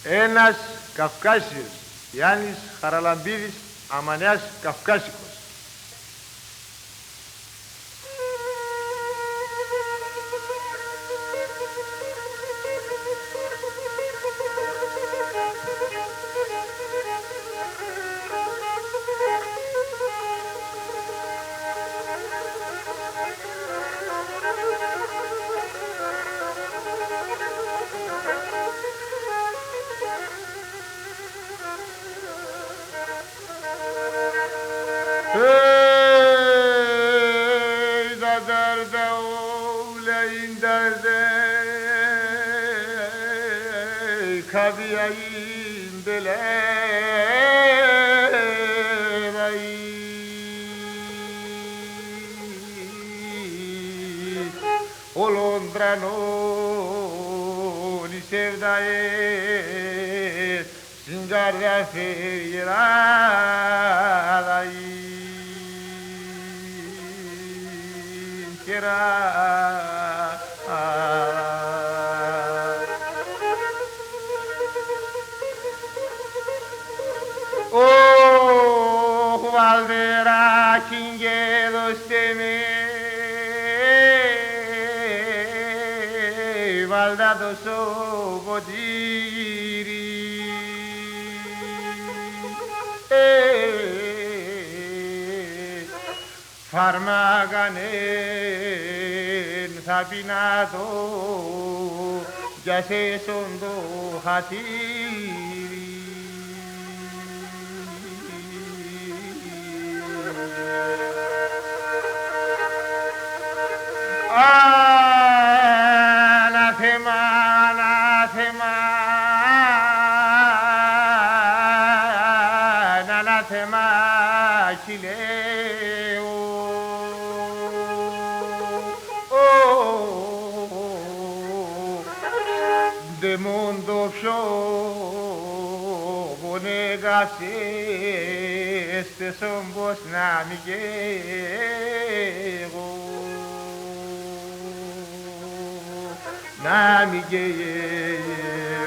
Ένας Καυκάσιος, Γιάννης Χαραλαμπίδης, Αμανιάς Καυκάσικος. Kabiyayim beleray Olondrano ni sevdaye Singarda feriray Kera Oh, Valdera Kingedos de me Valdado so godiri Farmaganen sabinato Ya se sondo hatiri Anathema, anathema, anathema, chileo. De mundo yo bonegase este son vos namiguero. Namiguero